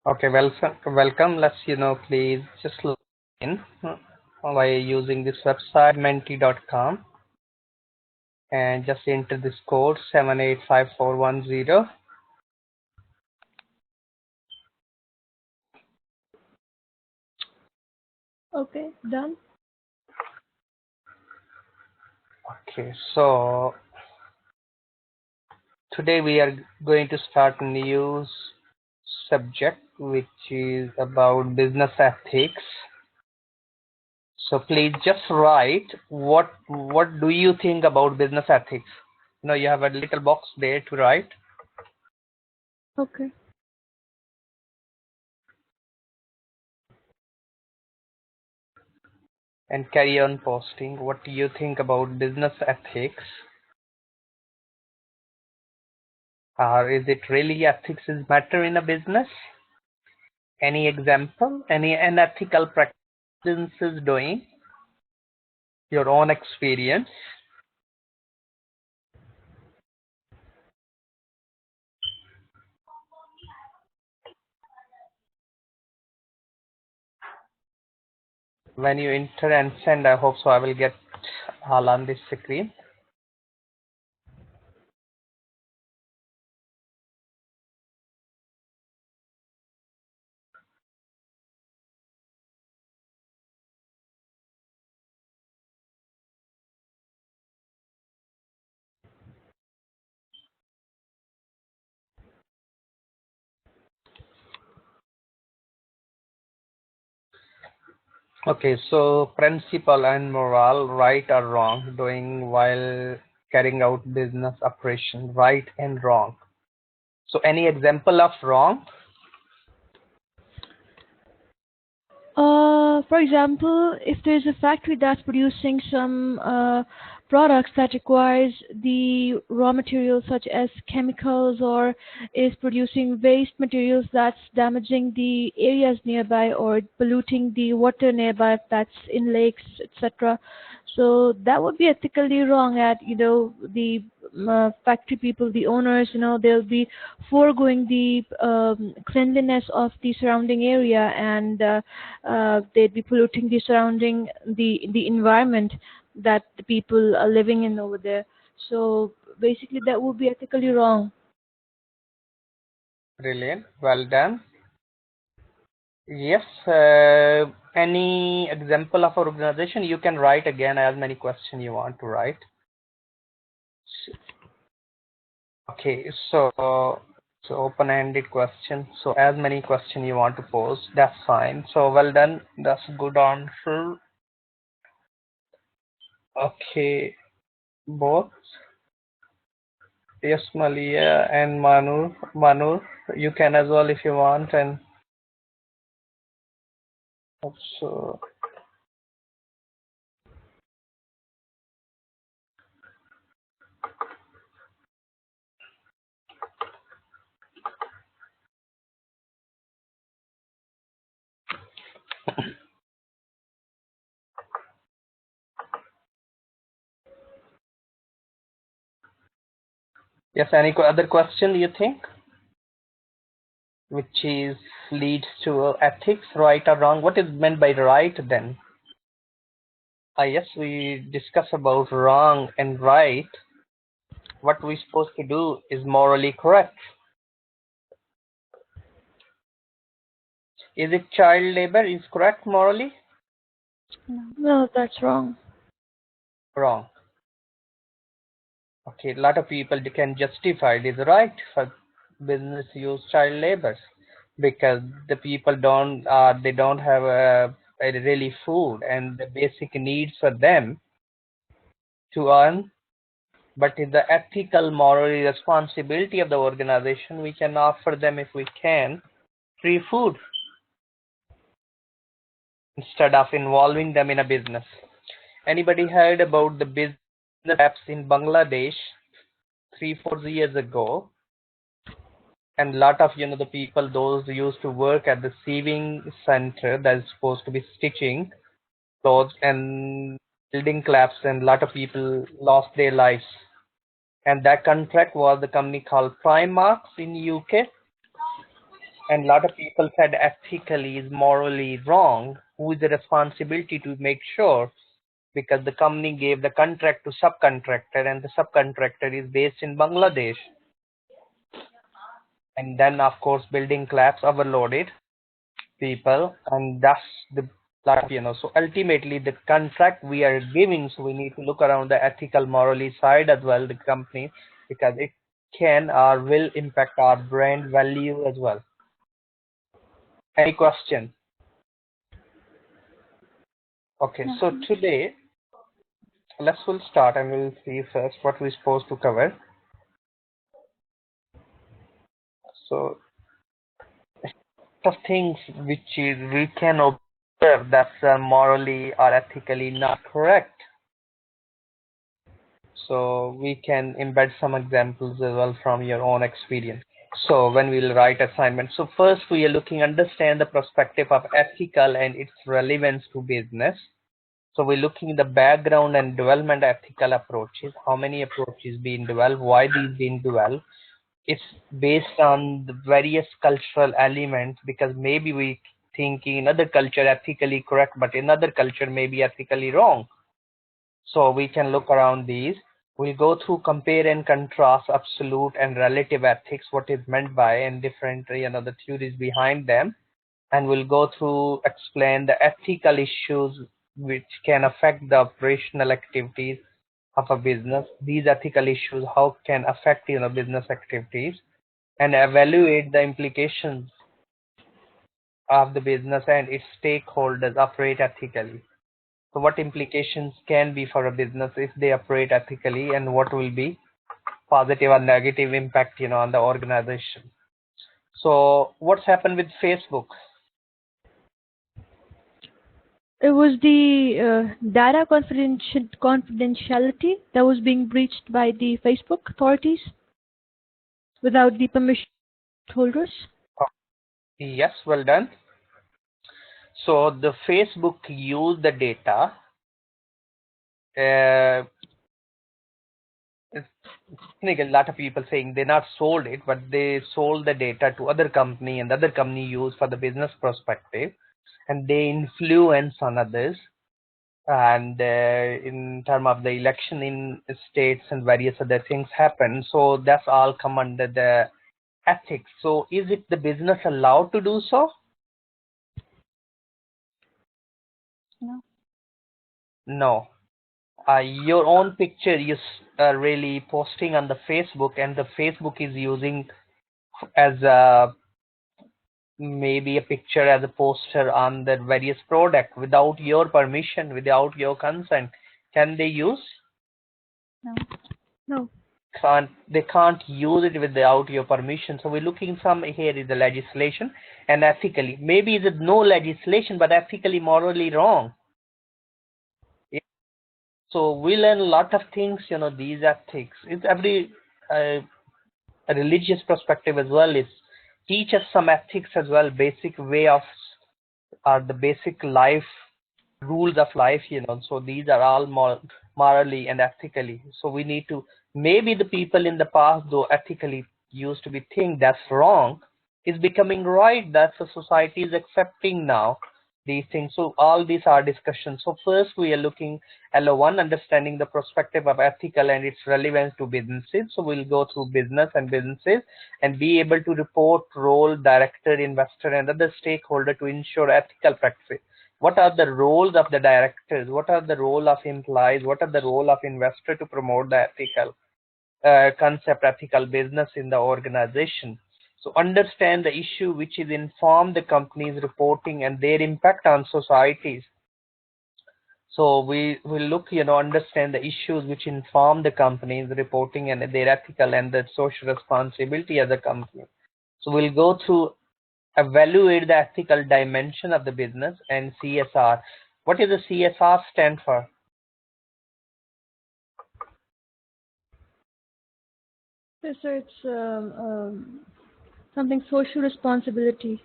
Okay, welcome. Let's please just log in by using this website menti.com and just enter this code 785410. Okay, done. Okay, so today we are going to start a new subject which is about business ethics. So please just write what do you think about business ethics? You have a little box there to write. Okay. And carry on posting. What do you think about business ethics? Or is it really ethics is matter in a business? Any example? Any unethical practices doing? Your own experience? When you enter and send, I hope so I will get all on this screen. Okay, so principle and moral, right or wrong, doing while carrying out business operation, right and wrong. So any example of wrong? For example, if there's a factory that's producing some products that requires the raw materials such as chemicals, or is producing waste materials that's damaging the areas nearby or polluting the water nearby, if that's in lakes, etc. So that would be ethically wrong at the factory people, the owners. They'll be foregoing the cleanliness of the surrounding area, and they'd be polluting the surrounding the environment that the people are living in over there. So basically that would be ethically wrong. Brilliant, well done. Yes, any example of organization? You can write again as many questions you want to write. Okay, so open-ended question. So as many questions you want to pose, that's fine. So well done. That's a good answer. Okay, both. Yes, Malia and Manur, you can as well if you want. And also, yes, any other question you think? Which is leads to ethics, right or wrong? What is meant by right then? Yes, we discuss about wrong and right. What we're supposed to do is morally correct. Is it child labor is correct morally? No, that's wrong. Wrong. Okay, a lot of people can justify it is right for business use child labor because the people they don't have a really food and the basic needs for them to earn. But in the ethical moral responsibility of the organization, we can offer them, if we can, free food instead of involving them in a business. Anybody heard about the business apps in Bangladesh 3-4 years ago? And a lot of the people those who used to work at the sewing center that is supposed to be stitching clothes and building collapsed, and a lot of people lost their lives. And that contract was the company called Primark in UK. And a lot of people said ethically is morally wrong. Who is the responsibility to make sure? Because the company gave the contract to subcontractor, and the subcontractor is based in Bangladesh. And then, of course, building collapse overloaded people, and that's the so ultimately the contract we are giving, so we need to look around the ethical morally side as well, the company, because it can or will impact our brand value as well. Any question? Okay, so today we'll start and we'll see first what we're supposed to cover. So of things which we can observe that's morally or ethically not correct. So we can embed some examples as well from your own experience. So when we'll write assignment, so first we are looking understand the perspective of ethical and its relevance to business. So we're looking at the background and development ethical approaches, how many approaches being developed, why these being developed. It's based on the various cultural elements, because maybe we thinking in other culture ethically correct, but in other culture maybe ethically wrong. So we can look around these. We'll go through compare and contrast absolute and relative ethics, what is meant by, and different, the theories behind them. And we'll go through, explain the ethical issues which can affect the operational activities of a business. These ethical issues, how can affect, business activities, and evaluate the implications of the business and its stakeholders operate ethically. So what implications can be for a business if they operate ethically, and what will be positive or negative impact, on the organization. So what's happened with Facebook? It was the data confidentiality that was being breached by the Facebook authorities without the permission holders. Yes, well done. So the Facebook used the data. A lot of people saying they not sold it, but they sold the data to other company, and other company used for the business perspective, and they influence on others. And in terms of the election in states and various other things happen, so that's all come under the ethics. So is it the business allowed to do so? No. Your own picture is really posting on the Facebook, and the Facebook is using as maybe a picture as a poster on the various product without your permission, without your consent. Can they use? No. They can't use it without your permission. So we're looking some here is the legislation, and ethically maybe is it no legislation, but ethically morally wrong. So we learn a lot of things, these ethics. It's every a religious perspective as well. Is teach us some ethics as well, basic way of the basic life rules of life. So these are all morally and ethically. So we need to, maybe the people in the past, though ethically used to be think that's wrong, is becoming right. That's the society is accepting now these things. So all these are discussions. So first we are looking LO1, understanding the perspective of ethical and its relevance to businesses. So we'll go through business and businesses and be able to report role, director, investor, and other stakeholder to ensure ethical practices. What are the roles of the directors? What are the role of employees? What are the role of investor to promote the ethical concept, ethical business in the organization? So understand the issue which is inform the company's reporting and their impact on societies. So we will look, understand the issues which inform the company's reporting and their ethical and the social responsibility as a company. So we'll go through evaluate the ethical dimension of the business and CSR. What is the CSR stand for? Yes, sir, it's something social responsibility.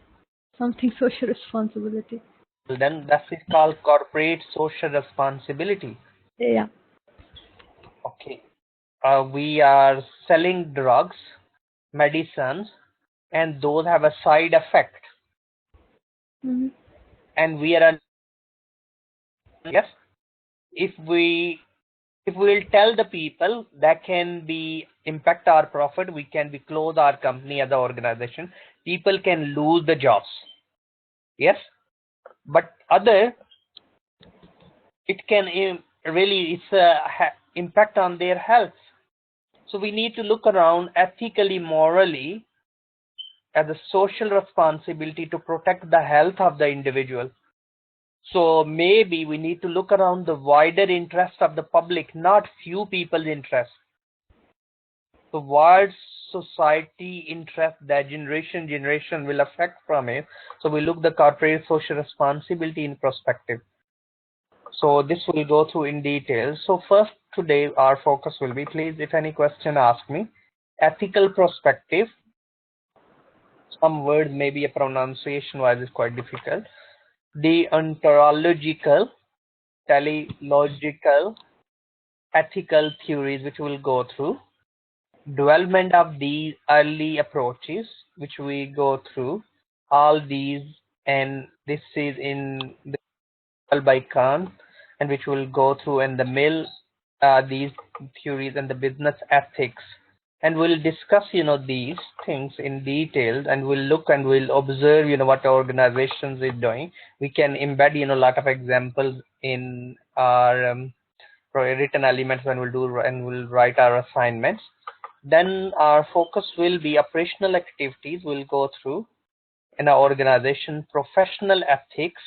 Something social responsibility. Well, then that is called corporate social responsibility. Yeah. Okay. We are selling drugs, medicines, and those have a side effect. Mm-hmm. And we are, yes, if we will tell the people that can be impact our profit, we can be close our company as an organization. People can lose the jobs. Yes, but other, it can really it's a impact on their health. So we need to look around ethically, morally, as a social responsibility to protect the health of the individual. So maybe we need to look around the wider interest of the public, not few people's interest. The wide society interest that generation will affect from it. So we look the corporate social responsibility in perspective. So this will go through in detail. So first today our focus will be, please if any question ask me, ethical perspective. Some words maybe a pronunciation wise is quite difficult. The ontological, teleological, ethical theories which we will go through. Development of these early approaches which we go through. All these, and this is in the by Khan, and which will go through in the mill these theories and the business ethics, and we'll discuss these things in detail, and we'll look and we'll observe what organizations is doing. We can embed a lot of examples in our written elements when we'll do and we'll write our assignments. Then our focus will be operational activities. We'll go through in our organization, professional ethics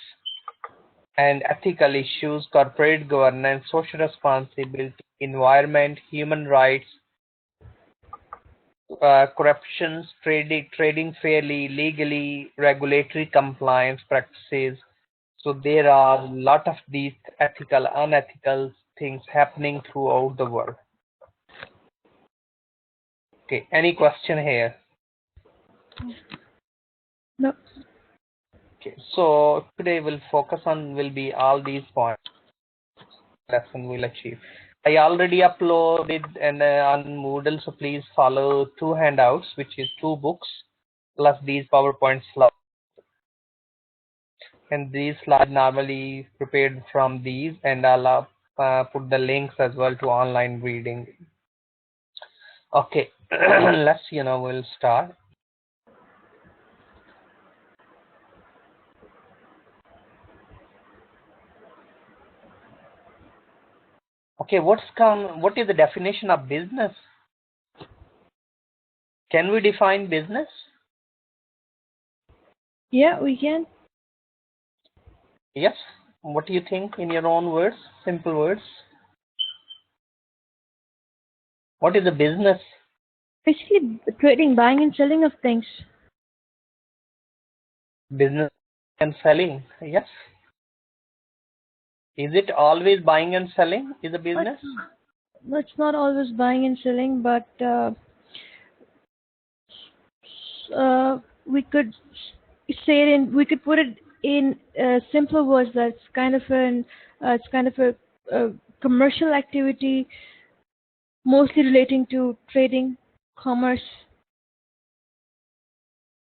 and ethical issues, corporate governance, social responsibility, environment, human rights, corruption, trading fairly, legally, regulatory compliance practices. So there are a lot of these ethical, unethical things happening throughout the world. Okay, any question here? No. Okay, so today we'll focus on will be all these points lesson will achieve. I already uploaded and on Moodle, so please follow 2 handouts, which is 2 books plus these PowerPoint slides. And these slides normally prepared from these, and I'll put the links as well to online reading. Okay, let's we'll start. Okay, what is the definition of business? Can we define business? Yeah, we can. Yes. What do you think in your own words, simple words? What is a business? Basically, trading, buying and selling of things. Business and selling, yes. Is it always buying and selling is a business? It's not always buying and selling, but we could say it in. We could put it in simpler words. That's kind of it's kind of a commercial activity, mostly relating to trading, commerce.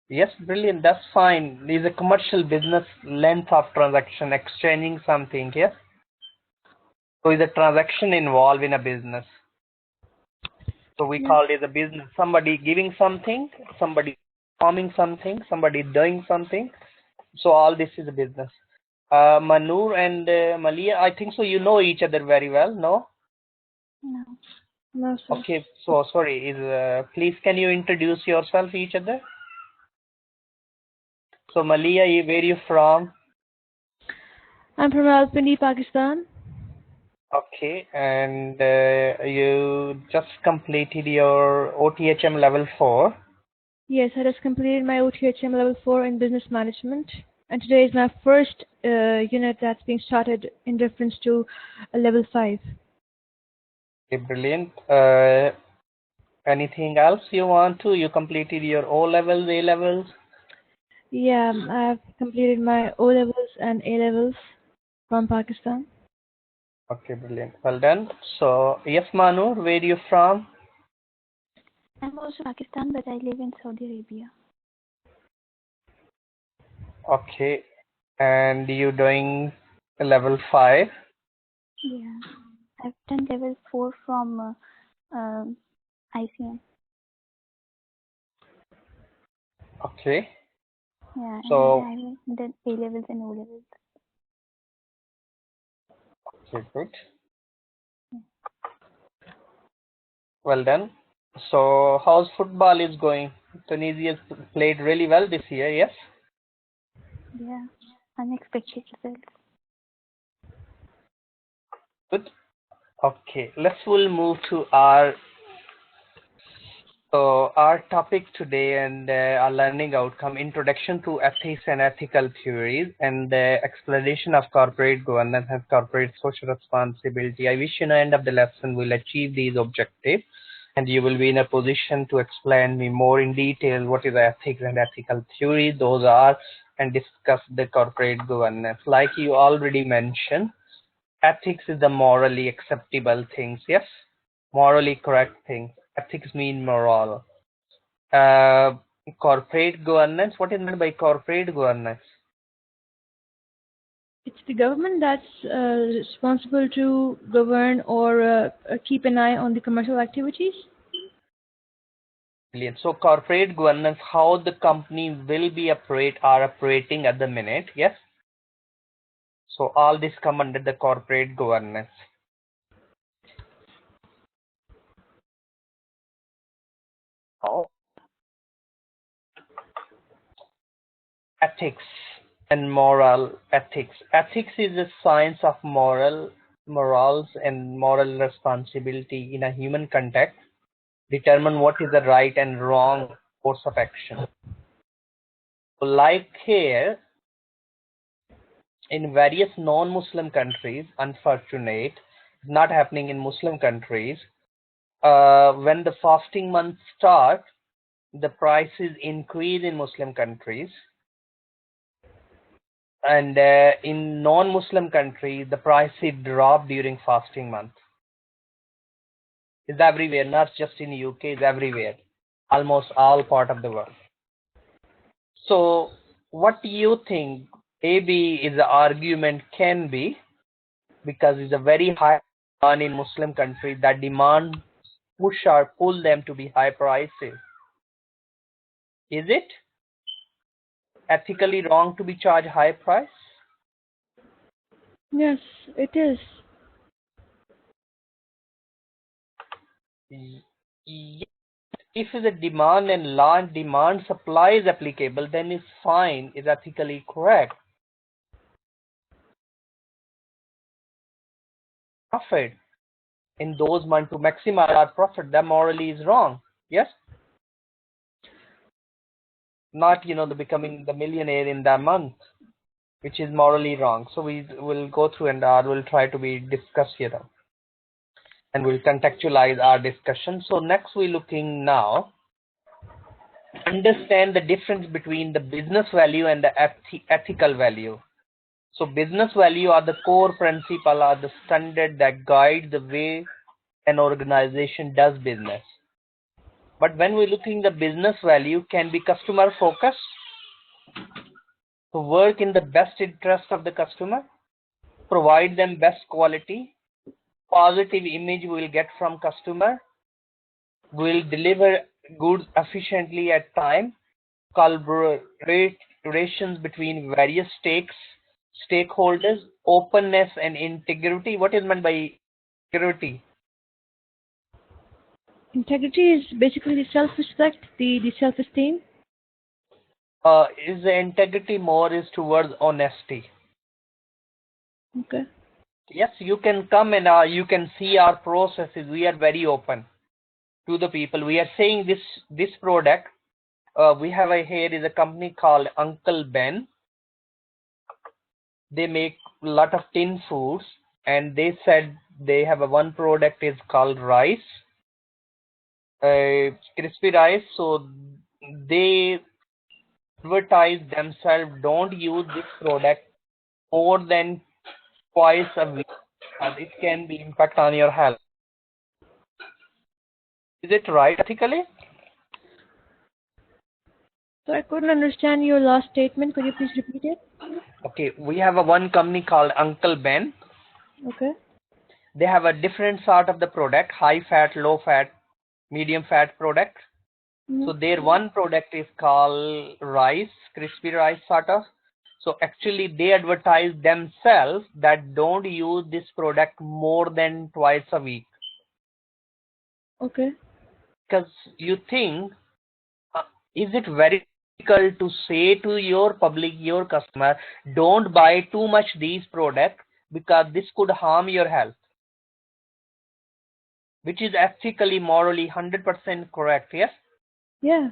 Yes, brilliant. That's fine. Is a commercial business length of transaction, exchanging something, yes? So is a transaction involved in a business? So we call it a business. Somebody giving something, somebody performing something, somebody doing something. So all this is a business. Manur and Malia, I think so you know each other very well, no? No. No, sir. Okay, so sorry. Please can you introduce yourself each other? So Malia, where you from? I'm from Rawalpindi, Pakistan. Okay, and you just completed your OTHM level 4. Yes, I just completed my OTHM level 4 in business management, and today is my first unit that's being started in reference to level 5. Okay, brilliant. Anything else you want to? You completed your O levels, A levels? Yeah, I've completed my O levels and A levels from Pakistan. Okay, brilliant. Well done. So, yes, Manur, where you from? I'm also Pakistan, but I live in Saudi Arabia. Okay. And you doing level 5? Yeah. I've done level 4 from ICM. Okay. Yeah, and So, I've done A levels and O levels. okay, good. Well done. So, how's football is going? Tunisia played really well this year, yes? Yeah. Unexpected results. Good. Okay, we'll move to our topic today and our learning outcome, introduction to ethics and ethical theories and explanation of corporate governance and corporate social responsibility. I wish in the end of the lesson we'll achieve these objectives and you will be in a position to explain me more in detail what is ethics and ethical theory, those are, and discuss the corporate governance. Like you already mentioned, ethics is the morally acceptable things, yes? Morally correct things. Ethics mean moral. Uh, Corporate governance, what is meant by corporate governance? It's the government that's responsible to govern or keep an eye on the commercial activities. Brilliant. So corporate governance, how the company will be operating at the minute, yes? So all this come under the corporate governance. Oh. Ethics and moral ethics. Ethics is the science of morals and moral responsibility in a human context. Determine what is the right and wrong course of action. Like here, in various non-Muslim countries, unfortunate, not happening in Muslim countries, when the fasting month starts, the prices increase in Muslim countries, and in non-Muslim countries, the prices drop during fasting month. It's everywhere, not just in UK, it's everywhere, almost all part of the world. So, what do you think? Maybe is the argument can be because it's a very high demand in Muslim countries that demand push or pull them to be high prices. Is it ethically wrong to be charged high price? Yes, it is. Yes. If the demand and large demand supply is applicable, then it's fine, is ethically correct. Profit in those months to maximize our profit, that morally is wrong. Yes? Not, the becoming the millionaire in that month, which is morally wrong. So we will go through and we'll try to be discussed here and we'll contextualize our discussion. So next we're looking now, understand the difference between the business value and the ethical value. So business value are the core principle, are the standard that guide the way an organization does business. But when we're looking the business value can be customer focused, to work in the best interest of the customer, provide them best quality, positive image we'll get from customer, will deliver goods efficiently at time, collaborations between various stakeholders, openness and integrity. What is meant by integrity? Integrity is basically the self-respect, the self-esteem. Is the integrity more is towards honesty? Okay. Yes, you can come and you can see our processes. We are very open to the people. We are saying this product. We have here is a company called Uncle Ben. They make a lot of tin foods, and they said they have a one product is called rice, crispy rice. So they advertise themselves. Don't use this product more than twice a week, as it can be impact on your health. Is it right ethically? So I couldn't understand your last statement. Could you please repeat it? Okay, we have one company called Uncle Ben. Okay. They have a different sort of the product, high fat, low fat, medium fat product. So their one product is called rice, crispy rice sort of. So actually they advertise themselves that don't use this product more than twice a week. Okay. Because you think, is it very difficult to say to your public, your customer, don't buy too much these products because this could harm your health, which is ethically, morally 100% correct, yes? Yeah.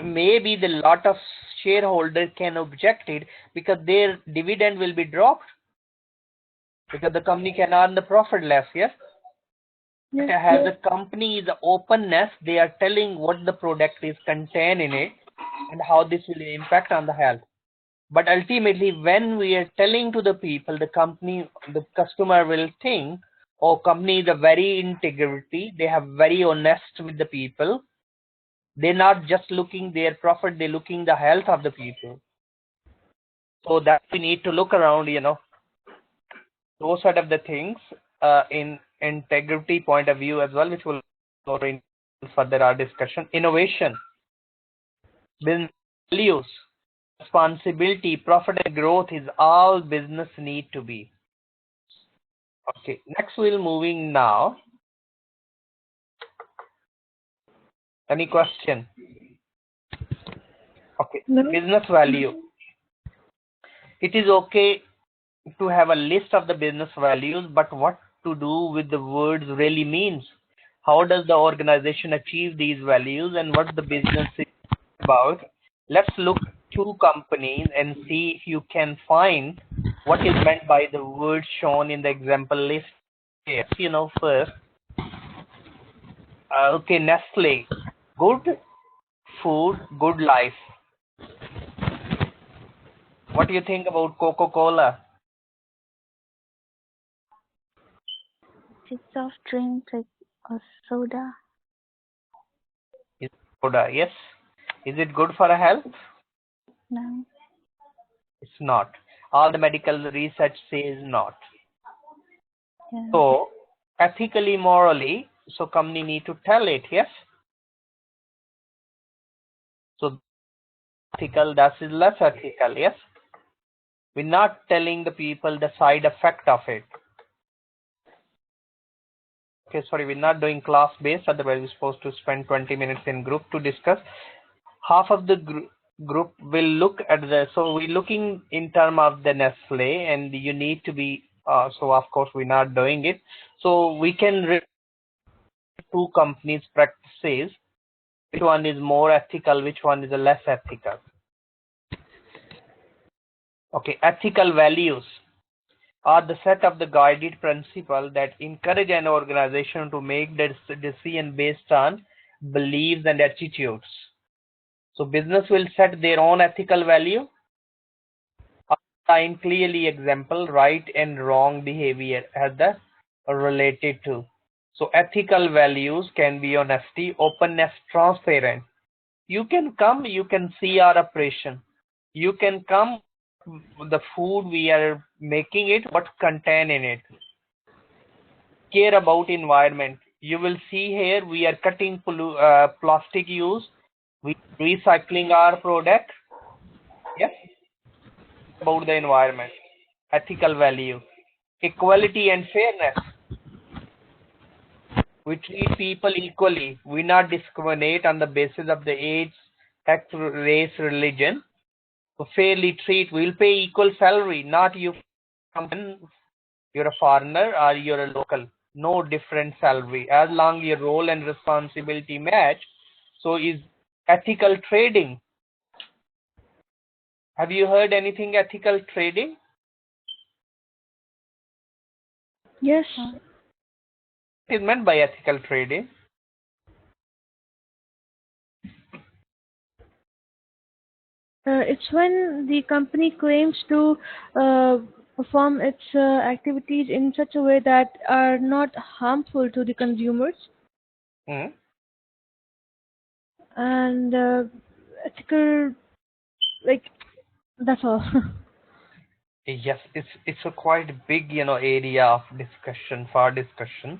Maybe the lot of shareholders can object it because their dividend will be dropped because the company can earn the profit less, yes? Yes. Has the company is openness, they are telling what the product is contained in it and how this will impact on the health. But ultimately, when we are telling to the people, the company, the customer will think, oh, company is a very integrity, they have very honest with the people. They're not just looking their profit, they're looking the health of the people. So that we need to look around, those sort of the things in integrity point of view as well, which will go in further our discussion. Innovation, business values, responsibility, profit and growth is all business need to be. Okay, next we'll moving now. Any question? Okay, No. business value. It is okay to have a list of the business values, but what to do with the words really means. How does the organization achieve these values and what the business is about? Let's look at two companies and see if you can find what is meant by the words shown in the example list here. First, okay, Nestle, good food, good life. What do you think about Coca-Cola? It's soft drink like a soda. Is soda, yes. Is it good for health? No. It's not. All the medical research says not. Yeah. So ethically, morally, so company need to tell it, yes. So ethical, that is less ethical, yes. We're not telling the people the side effect of it. Okay, sorry, we're not doing class based, otherwise we're supposed to spend 20 minutes in group to discuss. Half of the group will look at so we're looking in terms of the Nestle, and you need to be, so of course we're not doing it. So we can read two companies' practices, which one is more ethical, which one is less ethical. Okay, ethical values are the set of the guided principles that encourage an organization to make the decision based on beliefs and attitudes. So business will set their own ethical value, outline clearly example right and wrong behavior as the related to. So ethical values can be honesty, openness, transparent. You can come, you can see our operation. You can come, the food we are making it, what contain in it. Care about environment. You will see here we are cutting plastic use. We recycling our product. Yes. About the environment. Ethical value. Equality and fairness. We treat people equally. We not discriminate on the basis of the age, sex, race, religion. To fairly treat, we'll pay equal salary, not you. You're a foreigner or you're a local. No different salary. As long your role and responsibility match. So is ethical trading. Have you heard anything ethical trading? Yes. What is meant by ethical trading? It's when the company claims to perform its activities in such a way that are not harmful to the consumers. Hmm. And ethical, like, that's all. Yes, it's a quite big, area of discussion for discussion.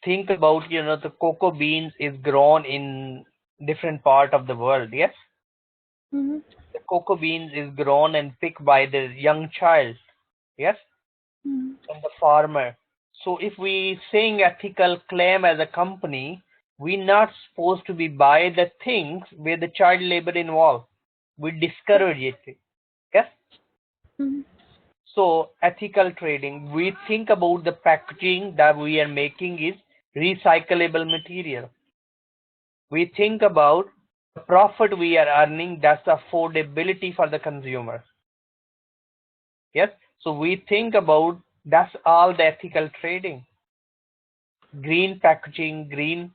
Think about, the cocoa beans is grown in different part of the world. Yes, Mm-hmm. the cocoa beans is grown and picked by the young child. Yes, Mm-hmm. and the farmer. So if we saying ethical claim as a company, we not supposed to be buy the things with the child labor involved. We discourage it. Yes. Mm-hmm. So ethical trading, we think about the packaging that we are making is recyclable material. We think about the profit we are earning, that's affordability for the consumer. Yes. So we think about that's all the ethical trading. Green packaging, green.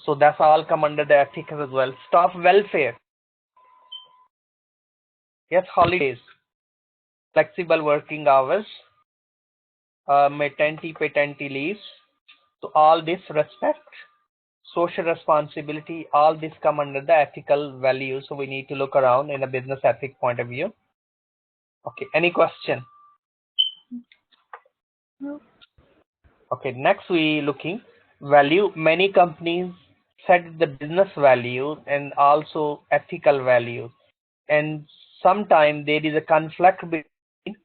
So that's all come under the ethical as well. Staff welfare. Yes, holidays, flexible working hours, maternity, paternity leaves. So all this respect, social responsibility, all this come under the ethical values. So we need to look around in a business ethic point of view. Okay, any question? No. Okay, next we looking value. Many companies set the business value and also ethical value, and sometimes there is a conflict between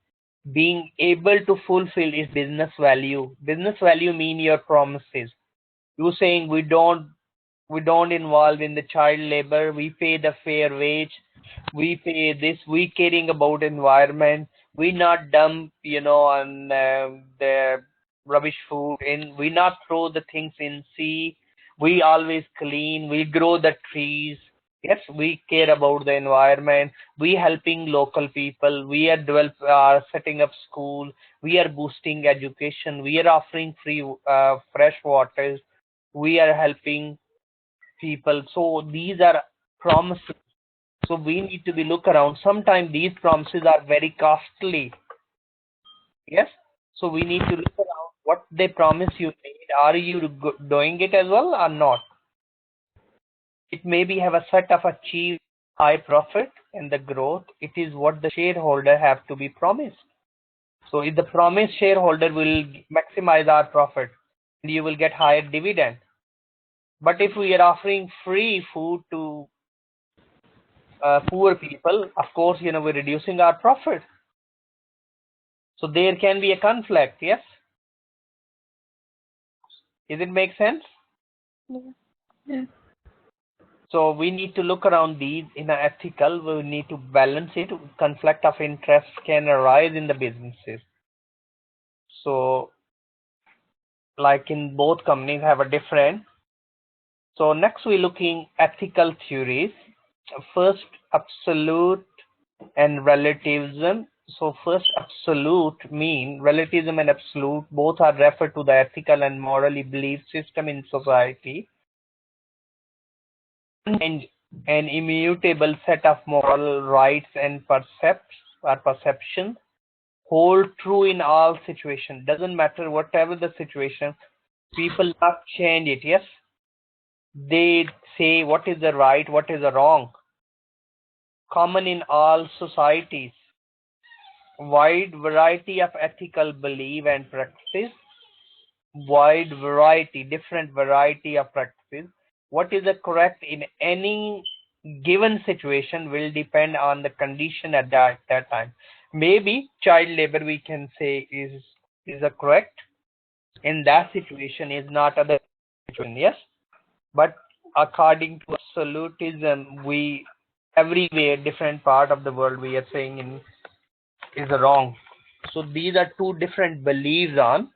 being able to fulfill its business value. Business value mean your promises. You saying we don't involve in the child labor, we pay the fair wage, we pay this, we caring about environment, we not dump on the rubbish food in, we not throw the things in sea, we always clean, we grow the trees. Yes, we care about the environment, we helping local people, we are setting up school, we are boosting education, we are offering free fresh waters, we are helping people. So these are promises. So we need to be look around. Sometimes these promises are very costly. Yes. So we need to look around what they promise you made. Are you doing it as well or not? It maybe have a set of achieved high profit and the growth. It is what the shareholder have to be promised. So if the promised shareholder will maximize our profit, you will get higher dividend. But if we are offering free food to poor people, of course, we're reducing our profit. So there can be a conflict, yes? Does it make sense? Yeah. Yeah. So we need to look around these in an ethical, we need to balance it. Conflict of interest can arise in the businesses. So like in both companies have a different. So next we're looking ethical theories. First, absolute and relativism. So first, absolute mean relativism and absolute both are referred to the ethical and morally belief system in society, and an immutable set of moral rights and perceptions hold true in all situations. Doesn't matter whatever the situation, people not change it. Yes, they say what is the right, what is the wrong. Common in all societies. Wide variety of ethical belief and practices. Wide variety, different variety of practices. What is the correct in any given situation will depend on the condition at that time. Maybe child labor we can say is a correct in that situation, is not other situation. Yes, but according to absolutism, we everywhere different part of the world we are saying in is wrong. So these are two different beliefs on.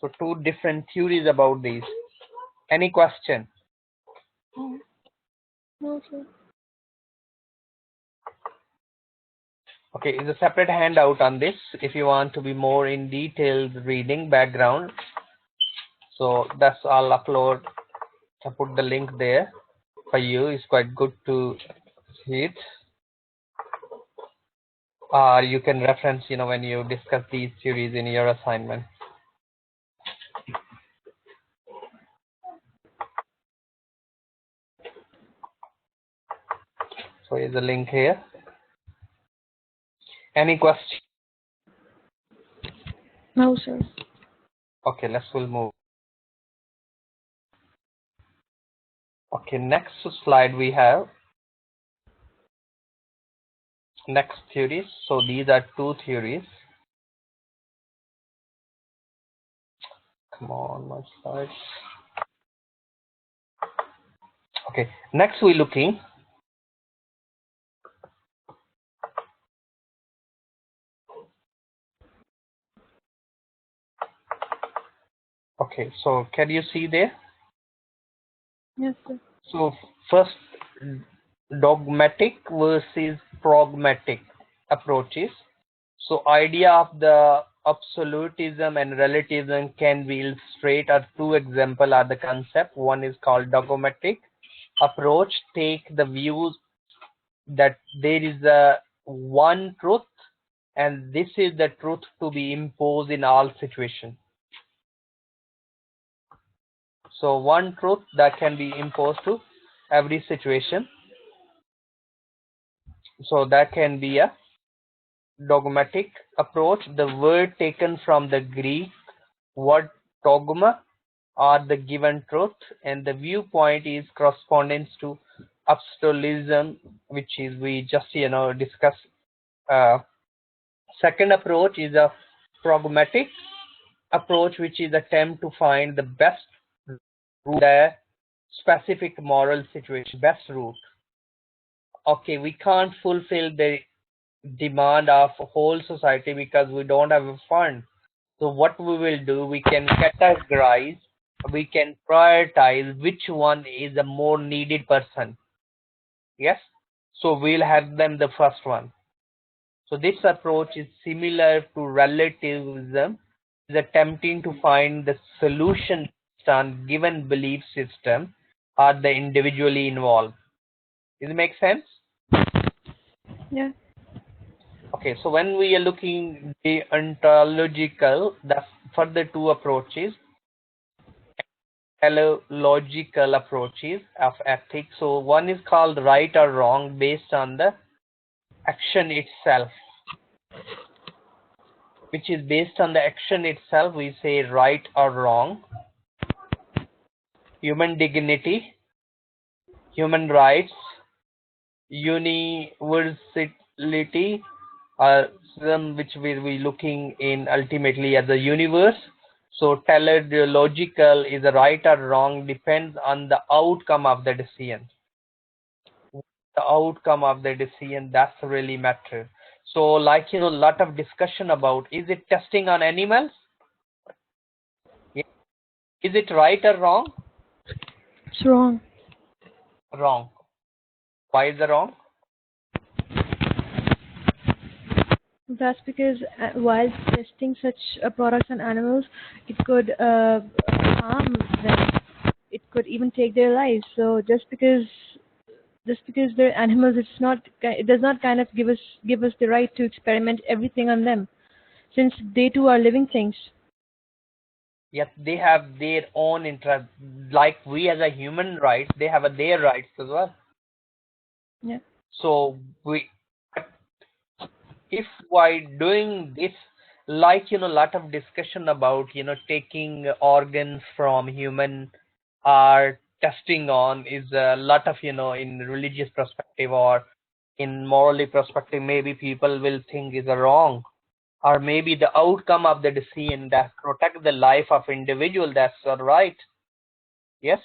So two different theories about these. Any question? Yeah. No, sir. Okay, is a separate handout on this if you want to be more in detailed reading background. So that's I'll upload. I put the link there for you. It's quite good to see it. You can reference, when you discuss these theories in your assignment. So here's a link here. Any question? No, sir. Okay, we'll move. Okay, next slide we have next theories. So these are two theories. Come on, my slides. Okay, next we're looking. Okay, so can you see there? Yes, sir. So first, dogmatic versus pragmatic approaches. So idea of the absolutism and relativism can be illustrated as two examples are the concept. One is called dogmatic approach, take the views that there is a one truth and this is the truth to be imposed in all situations. So one truth that can be imposed to every situation. So that can be a dogmatic approach. The word taken from the Greek word dogma or the given truth, and the viewpoint is correspondence to absolutism, which is we just discussed. Second approach is a pragmatic approach, which is attempt to find the best route, the specific moral situation, best route. Okay, we can't fulfill the demand of whole society because we don't have a fund. So what we will do, we can categorize, we can prioritize which one is the more needed person. Yes, so we'll have them the first one. So this approach is similar to relativism, is attempting to find the solution based on given belief system or the individually involved. Does it make sense? Yeah. Okay, so when we are looking the ontological, the further two approaches, teleological approaches of ethics. So one is called right or wrong based on the action itself, which is based on the action itself. We say right or wrong. Human dignity, human rights, universality, some which we'll be looking in ultimately as the universe. So teleological is a right or wrong depends on the outcome of the decision. The outcome of the decision, that's really matter. So like a lot of discussion about, is it testing on animals? Yeah. Is it right or wrong? It's wrong. Wrong. Why is it wrong? That's because while testing such products on animals, it could harm them. It could even take their lives. So just because they're animals, it does not kind of give us the right to experiment everything on them, since they too are living things. Yes, they have their own interest. Like we as a human rights, they have their rights as well. Yeah. So if while doing this, like lot of discussion about taking organs from human or testing on is a lot of in religious perspective or in morally perspective, maybe people will think is a wrong, or maybe the outcome of the decision that protect the life of individual, that's all right. Yes,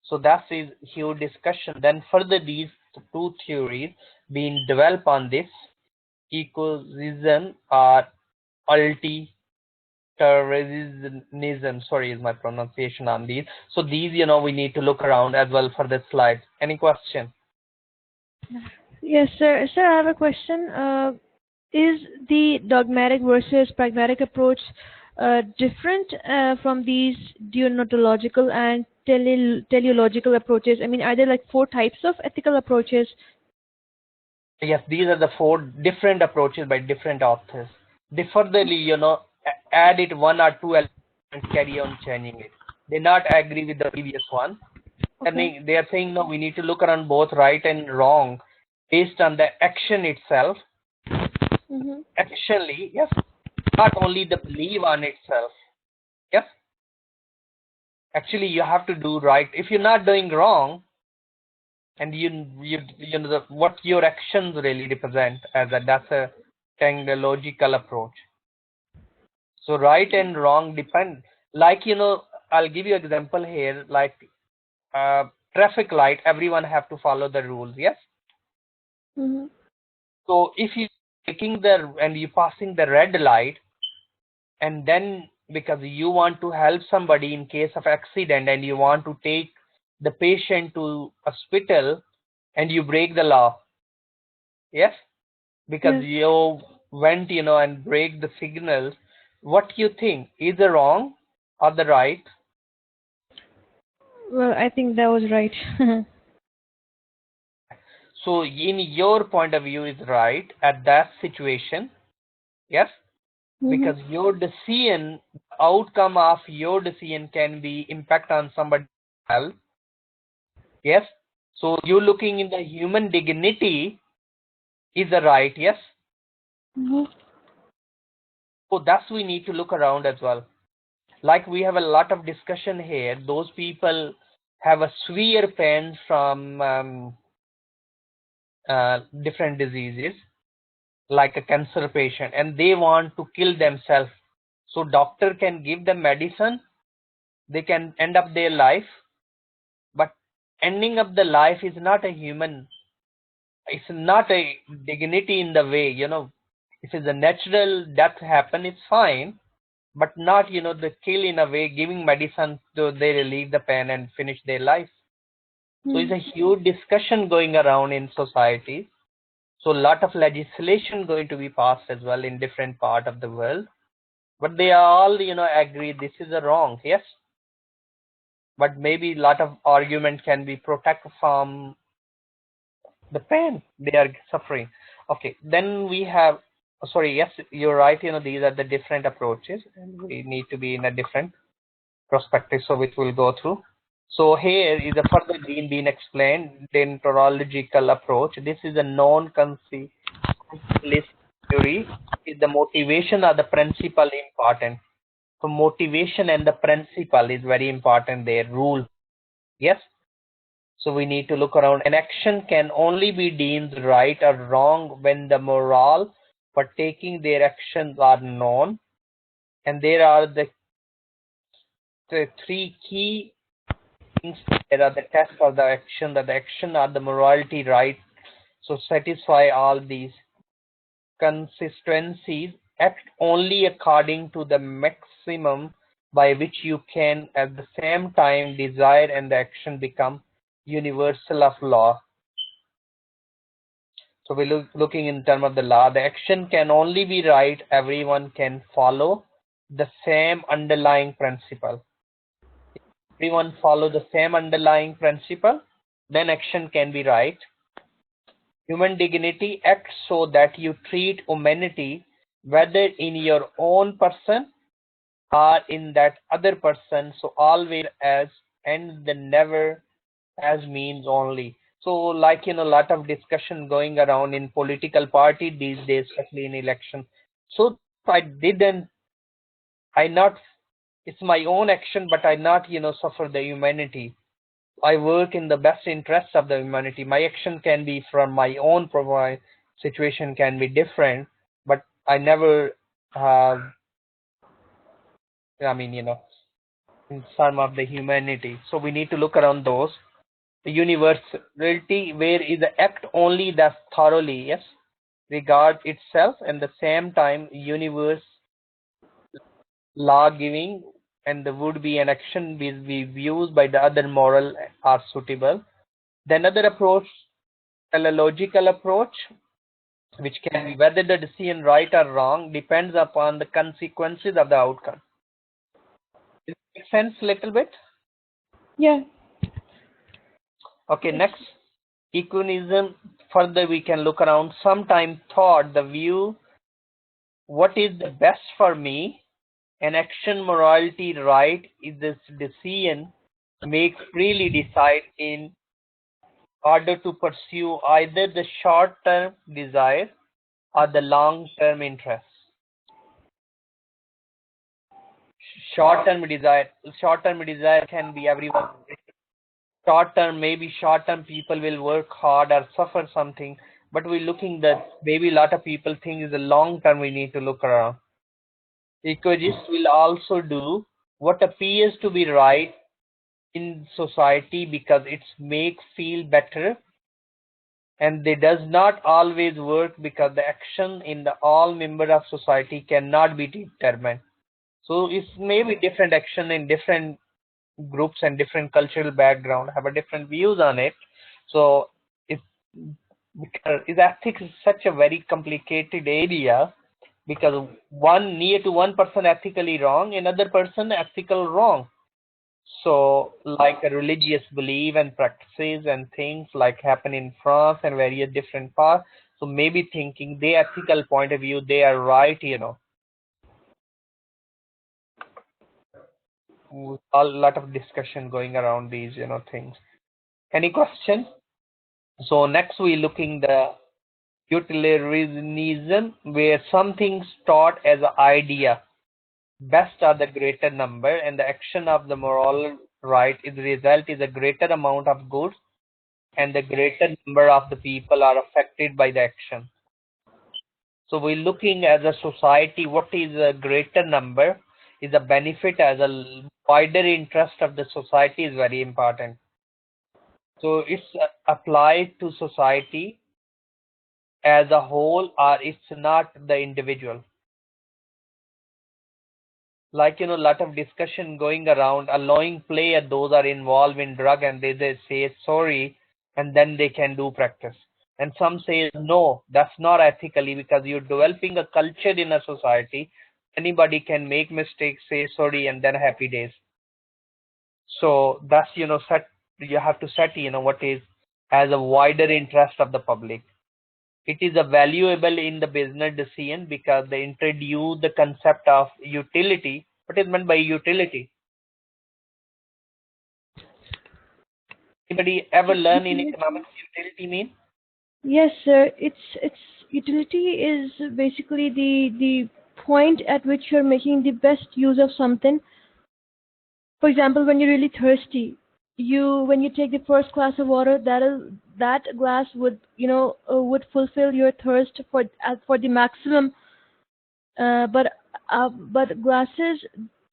so that is huge discussion. Then further these two theories being developed on this ecosystem or ultiranism, sorry is my pronunciation on these. So these we need to look around as well for the slides. Any question? Yes, sir. Sir, I have a question. Is the dogmatic versus pragmatic approach different from these deontological and teleological approaches? I mean, are there like 4 types of ethical approaches? Yes, these are the 4 different approaches by different authors. They furtherly add it 1 or 2 elements and carry on changing it. They not agree with the previous one. Okay. They are saying no, we need to look around both right and wrong. based on the action itself. Mhm. Actually, yes, not only the belief on itself. Yes, actually you have to do right. If you're not doing wrong, and you know what your actions really represent, as that's a technological approach. So right and wrong depend. Like I'll give you an example here. Like uh, traffic light, everyone have to follow the rules. Yes. Mhm. So if you taking the and you passing the red light, and then because you want to help somebody in case of accident and you want to take the patient to hospital, and you break the law. Yes, because Yes. you went and break the signals. What you think is the wrong or the right? Well, I think that was right. So in your point of view is right at that situation. Yes, Mhm. because your decision, outcome of your decision can be impact on somebody else. Yes, so you looking in the human dignity is the right. Yes, Mhm. so that's we need to look around as well. Like we have a lot of discussion here. Those people have a severe pain from different diseases, like a cancer patient, and they want to kill themselves. So doctor can give them medicine, they can end up their life, but ending up the life is not a human. It's not a dignity in the way, if it's a natural death happen, it's fine, but not, the kill in a way, giving medicine to they relieve the pain and finish their life. So it's Mhm. a huge discussion going around in society. So a lot of legislation going to be passed as well in different part of the world. But they are all, agree this is a wrong, yes. But maybe a lot of argument can be protected from the pain they are suffering. Okay, then we have, sorry, yes, you're right, these are the different approaches, and we need to be in a different perspective, so which we'll go through. So here is a further being explained, the chronological approach. This is a non-consequentialist theory. Is the motivation or the principle important? So motivation and the principle is very important there. Rule. Yes. So we need to look around. An action can only be deemed right or wrong when the morale for taking their actions are known. And there are the three key things. There are the test of the action, that the action or the morality right. So satisfy all these consistencies. Act only according to the maximum by which you can at the same time desire, and the action become universal of law. So we looking in terms of the law. The action can only be right. Everyone can follow the same underlying principle. Everyone follow the same underlying principle, then action can be right. Human dignity acts so that you treat humanity, whether in your own person or in that other person, so always as and the never as means only. So like a lot of discussion going around in political party these days, especially in election. So I not, it's my own action, but I not suffer the humanity. I work in the best interest of the humanity. My action can be from my own provide situation can be different, but I never have, I mean, in some of the humanity. So we need to look around those. The universality, where is the act only that thoroughly, yes, regard itself, and the same time universe law giving, and the would be an action will be views by the other moral are suitable. The another approach, teleological approach, which can be whether the decision right or wrong depends upon the consequences of the outcome. Does it make sense little bit? Yeah. Okay, next, ecumenism. Further we can look around. Sometime thought the view what is the best for me, an action morality right is this decision make freely decide in order to pursue either the short-term desire or the long-term interest. Short-term desire can be everyone. Short-term, maybe short-term people will work hard or suffer something, but we're looking that maybe a lot of people think is the long-term we need to look around. Ecologists will also do what appears to be right in society because it's make feel better, and they does not always work because the action in the all member of society cannot be determined. So it's maybe different action in different groups and different cultural background have a different views on it. So it's because ethics is such a very complicated area because near to one person ethically wrong, another person ethical wrong. So like a religious belief and practices and things like happen in France and various different parts. So maybe thinking their ethical point of view, they are right, a lot of discussion going around these, things. Any question? So next we looking the utilitarianism, where something taught as an idea. Best are the greater number, and the action of the moral right is the result is a greater amount of goods, and the greater number of the people are affected by the action. So we're looking as a society, what is a greater number is a benefit as a wider interest of the society is very important. So it's applied to society as a whole, or it's not the individual. Like, a lot of discussion going around allowing play at those are involved in drug, and they say sorry, and then they can do practice. And some say no, that's not ethically because you're developing a culture in a society. Anybody can make mistakes, say sorry, and then happy days. So that's, set, you have to set, what is as a wider interest of the public. It is a valuable in the business decision because they introduce the concept of utility. What is meant by utility? Anybody ever learn in economics utility mean? Yes, sir. It's utility is basically the point at which you're making the best use of something. For example, when you're really thirsty, when you take the first glass of water, that glass would would fulfill your thirst for the maximum. But glasses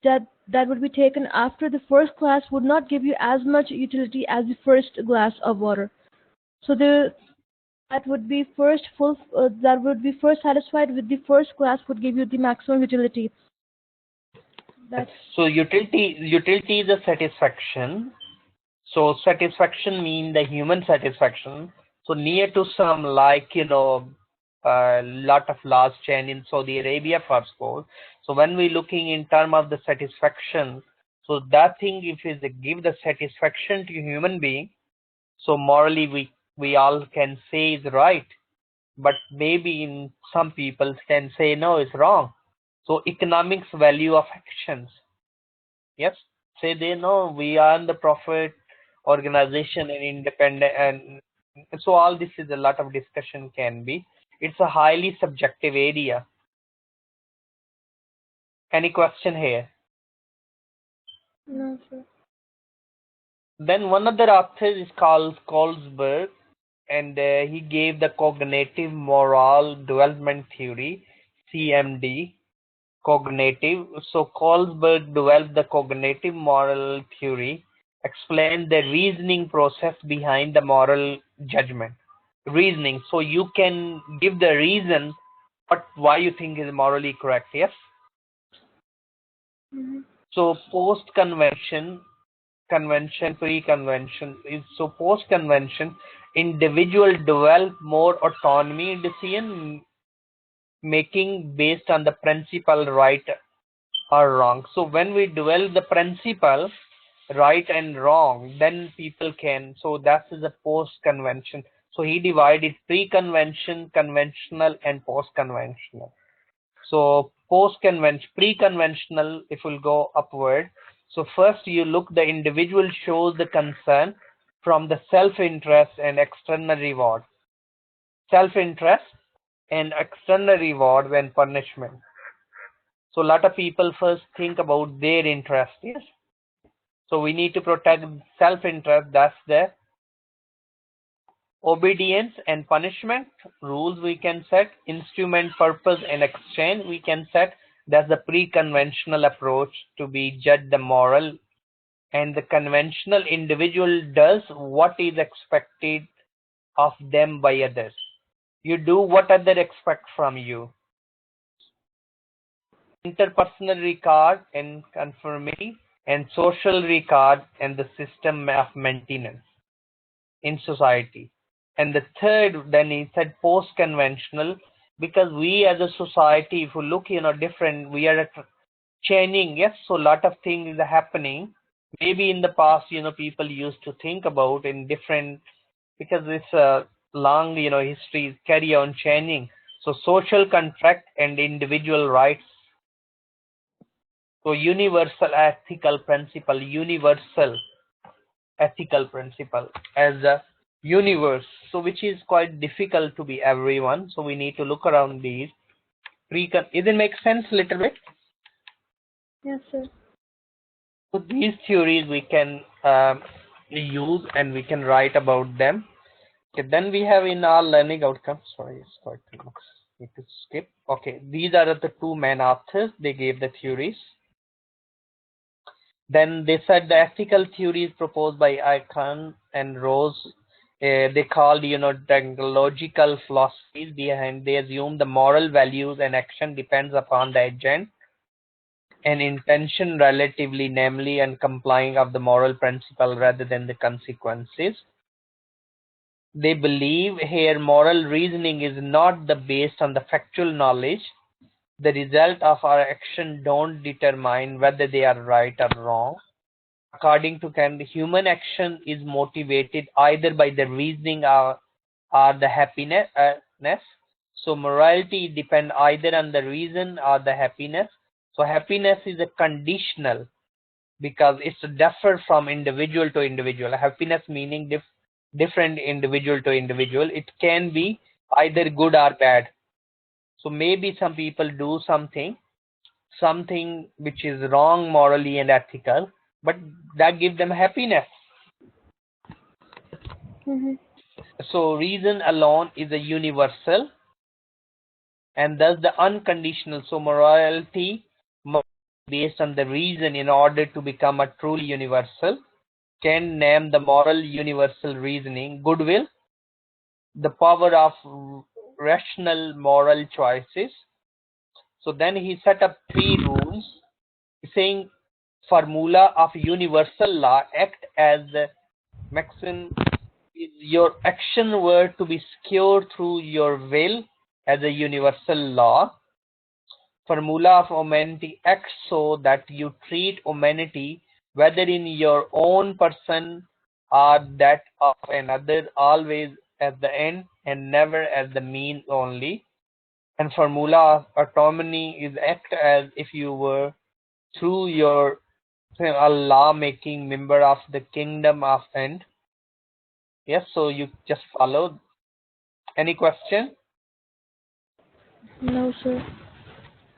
that would be taken after the first glass would not give you as much utility as the first glass of water. So that would be first satisfied with the first glass would give you the maximum utility. So utility is a satisfaction. So satisfaction mean the human satisfaction. So near to some like a lot of last chain in Saudi Arabia for suppose. So when we looking in term of the satisfaction, so that thing if is give the satisfaction to human being, so morally we all can say is right, but maybe in some people can say no, it's wrong. So economics value of actions. Yes, say they know we are the profit organization and independent, and so all this is a lot of discussion can be. It's a highly subjective area. Any question here? No, sir. Then one other author is called Kolsberg, and he gave the cognitive moral development theory, CMD. Cognitive. So Kolsberg developed the cognitive moral theory, explained the reasoning process behind the moral judgment. Reasoning. So you can give the reason why you think is morally correct. Yes. Mm-hmm. So post-convention, convention, pre-convention is so post-convention, individual develop more autonomy in decision making based on the principle right or wrong. So when we develop the principle right and wrong, then people can. So that is a post-convention. So he divided pre-convention, conventional, and post-conventional. So post-convention, pre-conventional, if we'll go upward. So first you look the individual shows the concern from the self-interest and external reward. Self-interest and external reward when punishment. So a lot of people first think about their interest, yes. So we need to protect self-interest. That's the obedience and punishment rules we can set. Instrument, purpose, and exchange we can set. That's the pre-conventional approach to be judged the moral, and the conventional individual does what is expected of them by others. You do what others expect from you. Interpersonal regard and conformity, and social regard and the system of maintenance in society. And the third, then he said post-conventional, because we as a society, if you look, different, we are changing. Yes, so a lot of things are happening. Maybe in the past, people used to think about in different, because it's a long, history carry on changing. So social contract and individual rights. So universal ethical principle as a universe. So which is quite difficult to be everyone. So we need to look around these. Is it make sense a little bit? Yes, sir. So these theories we can use and we can write about them. Okay, then we have in our learning outcomes. Sorry, it's quite too much. Need to skip. Okay, these are the two main authors. They gave the theories. Then they said the ethical theories proposed by Icahn and Rose, they called, technological philosophies behind. They assume the moral values and action depends upon the agent and intention relatively, namely, and complying of the moral principle rather than the consequences. They believe here moral reasoning is not based on the factual knowledge. The result of our action don't determine whether they are right or wrong. According to Kant, human action is motivated either by the reasoning or the happiness. So morality depends either on the reason or the happiness. So happiness is a conditional because it's differ from individual to individual. Happiness meaning different individual to individual. It can be either good or bad. So maybe some people do something which is wrong morally and ethical, but that gives them happiness. Mm-hmm. So reason alone is a universal, and thus the unconditional. So morality must be based on the reason in order to become a truly universal. Can name the moral universal reasoning, goodwill, the power of rational moral choices. So then he set up 3 rules, saying formula of universal law act as the maxim is your action were to be secured through your will as a universal law. Formula of humanity acts so that you treat humanity, whether in your own person or that of another, always as the end and never as the means only. And formula of autonomy is act as if you were through your a law-making member of the kingdom of end. Yes, so you just follow. Any question? No, sir.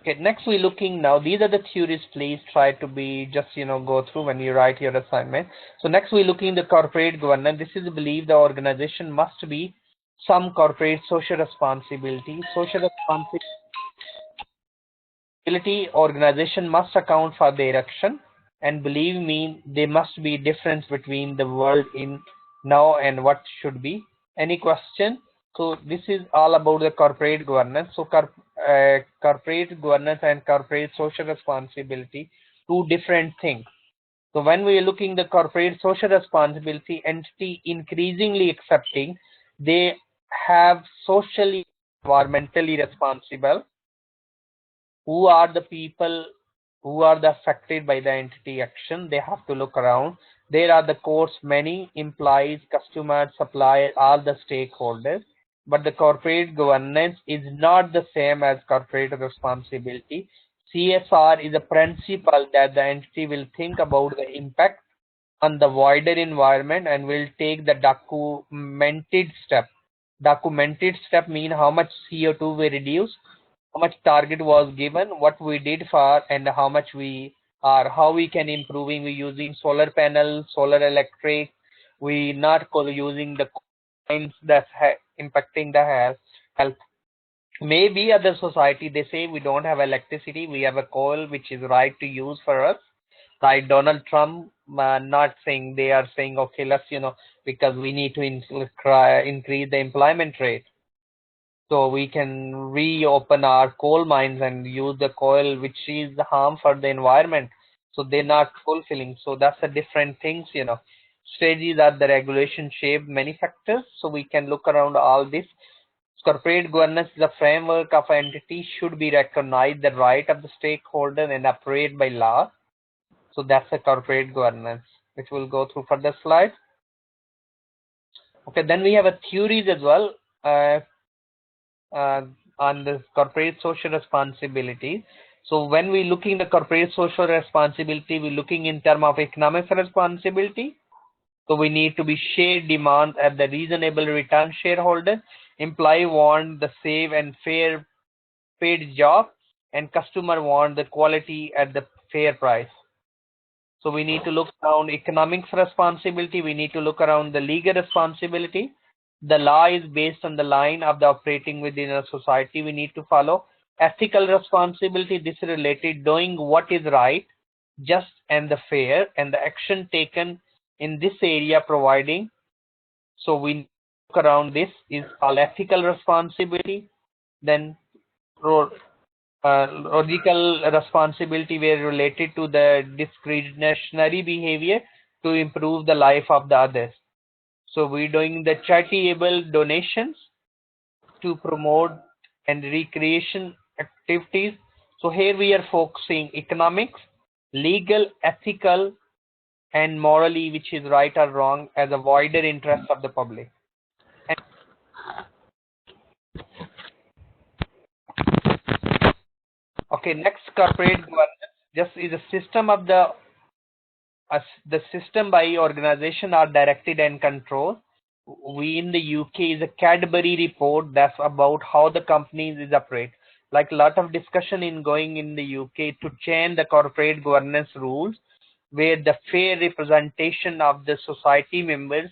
Okay, next we're looking now. These are the theories. Please try to be just go through when you write your assignment. So next we're looking the corporate governance. This is believed the organization must be some corporate social responsibility. Social responsibility organization must account for their action, and believe me, there must be difference between the world in now and what should be. Any question? So this is all about the corporate governance. So corporate governance and corporate social responsibility, two different things. So when we are looking the corporate social responsibility, entity increasingly accepting they have socially, environmentally responsible. Who are the people who are the affected by the entity action? They have to look around. There are the course many employees, customers, suppliers, all the stakeholders. But the corporate governance is not the same as corporate responsibility. CSR is a principle that the entity will think about the impact on the wider environment, and we'll take the documented step. Documented step mean how much CO2 we reduce, how much target was given, what we did for, and how much we are, how we can improving. We using solar panels, solar electric. We not using the coins that's impacting the health. Maybe other society they say we don't have electricity, we have a coal which is right to use for us. Like Donald Trump not saying, they are saying okay, let's because we need to increase the employment rate, so we can reopen our coal mines and use the coal which is the harm for the environment, so they're not fulfilling. So that's a different things. Strategies are the regulation shape many factors, so we can look around all this. Corporate governance is a framework of entity should be recognized the right of the stakeholder and operate by law. So that's a corporate governance, which we'll go through further slides. Okay, then we have a theories as well on the corporate social responsibility. So when we looking the corporate social responsibility, we're looking in terms of economic responsibility. So we need to be shared demand at the reasonable return shareholder. Employee want the safe and fair paid job, and customer want the quality at the fair price. So we need to look around economics responsibility. We need to look around the legal responsibility. The law is based on the line of the operating within a society. We need to follow ethical responsibility. This is related doing what is right, just and the fair, and the action taken in this area providing. So we look around this is all ethical responsibility. Then logical responsibility were related to the discretionary behavior to improve the life of the others. So we're doing the charitable donations to promote and recreation activities. So here we are focusing economics, legal, ethical, and morally, which is right or wrong, as a wider interest of the public. Okay, next, corporate governance just is a system of the system by organization are directed and controlled. We in the UK is a Cadbury report that's about how the companies is operate. Like a lot of discussion in going in the UK to change the corporate governance rules, where the fair representation of the society members,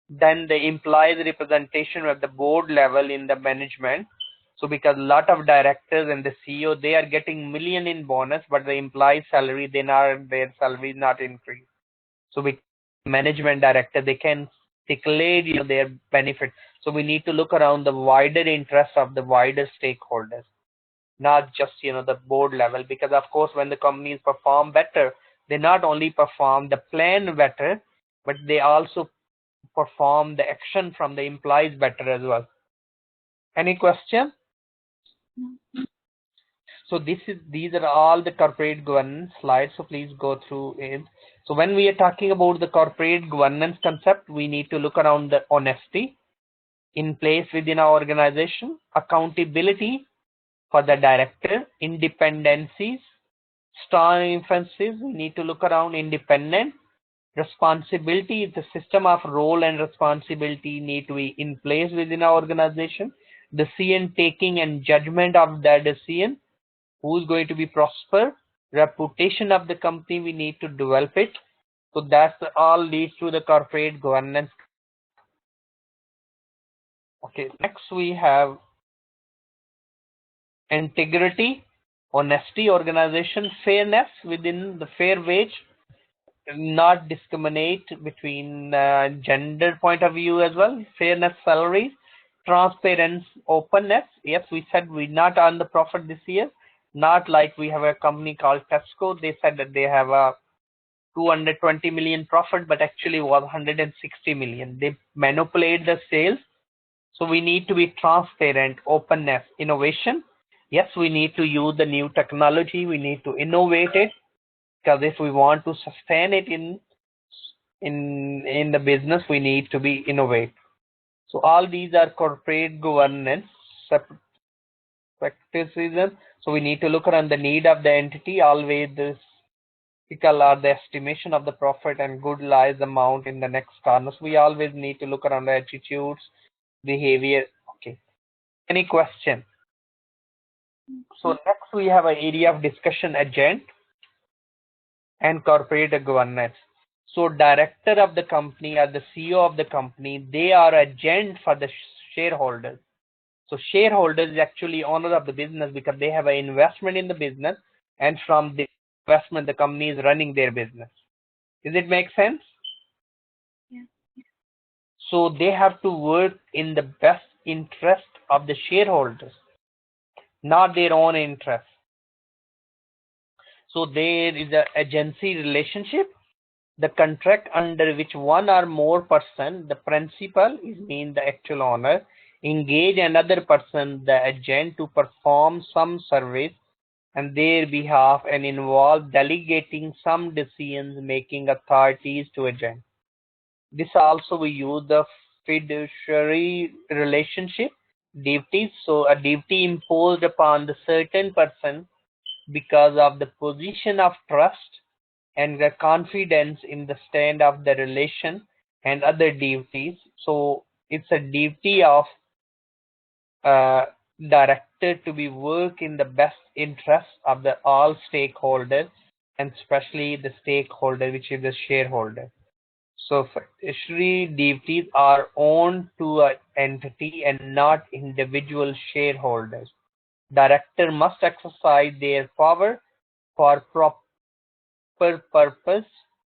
then the implies representation at the board level in the management. So because a lot of directors and the CEO, they are getting million in bonus, but the implied salary, their salary is not increased. So we management director, they can declare their benefit. So we need to look around the wider interest of the wider stakeholders, not just the board level. Because of course when the companies perform better, they not only perform the plan better, but they also perform the action from the employees better as well. Any question? So these are all the corporate governance slides, so please go through it. So when we are talking about the corporate governance concept, we need to look around the honesty in place within our organization, accountability for the director, independencies, strong emphasis. We need to look around independent. Responsibility is the system of role and responsibility need to be in place within our organization. Decision taking and judgment of that decision, who's going to be prosper, reputation of the company, we need to develop it. So that's all leads to the corporate governance. Okay, next we have integrity, honesty, organization, fairness within the fair wage, not discriminate between gender point of view as well, fairness salaries, transparency, openness. Yes, we said we're not on the profit this year, not like we have a company called Tesco. They said that they have a 220 million profit, but actually was 160 million. They manipulate the sales. So we need to be transparent, openness, innovation. Yes, we need to use the new technology. We need to innovate it, because if we want to sustain it in the business, we need to be innovate. So all these are corporate governance practices. So we need to look around the need of the entity. Always this Ethical are the estimation of the profit and good lies amount in the next corner. So we always need to look around the attitudes, behavior. Okay. Any question? So next we have an area of discussion, agent and corporate governance. So director of the company or the CEO of the company, they are agent for the shareholders. So shareholders is actually owner of the business because they have an investment in the business, and from the investment the company is running their business. Does it make sense? Yeah. So they have to work in the best interest of the shareholders, not their own interest. So there is an agency relationship, the contract under which one or more person, the principal is mean the actual owner, engage another person, the agent, to perform some service on their behalf and involve delegating some decisions making authorities to agent. This also we use the fiduciary relationship duties. So a duty imposed upon the certain person because of the position of trust and the confidence in the stand of the relation and other duties. So it's a duty of uh, director to be work in the best interest of the all stakeholders, and especially the stakeholder which is the shareholder. So fiduciary duties are owned to an entity and not individual shareholders. Director must exercise their power for proper purpose,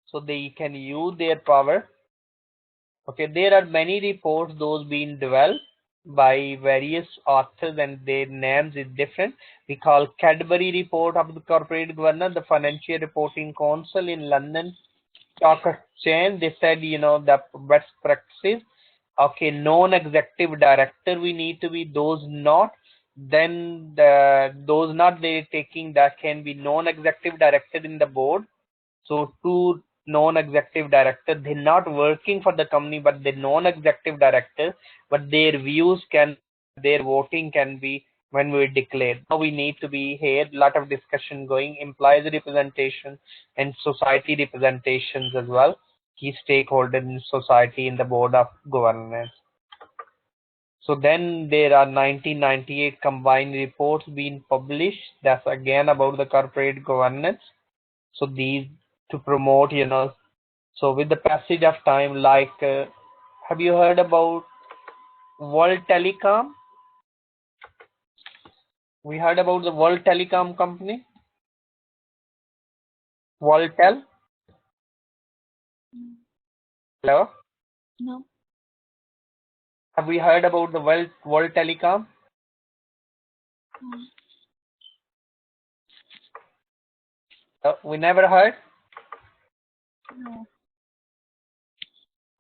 so they can use their power. Okay, there are many reports those being developed by various authors and their names is different. We call Cadbury report of the corporate governance, the Financial Reporting Council in London stock exchange. They said, the best practices. Okay, non-executive director we need to be, those not, then those not they taking, that can be non-executive director in the board. So two non-executive directors, they're not working for the company, but they're non-executive directors, but their views can, their voting can be when we declare. Now we need to be here, lot of discussion going, employees representation and society representations as well, key stakeholders in society in the board of governance. So then there are 1998 combined reports being published. That's again about the corporate governance. So these to promote, so with the passage of time, like, have you heard about World Telecom? We heard about the World Telecom company, Worldtel. Hello, No. have we heard about the World Telecom? We never heard. No.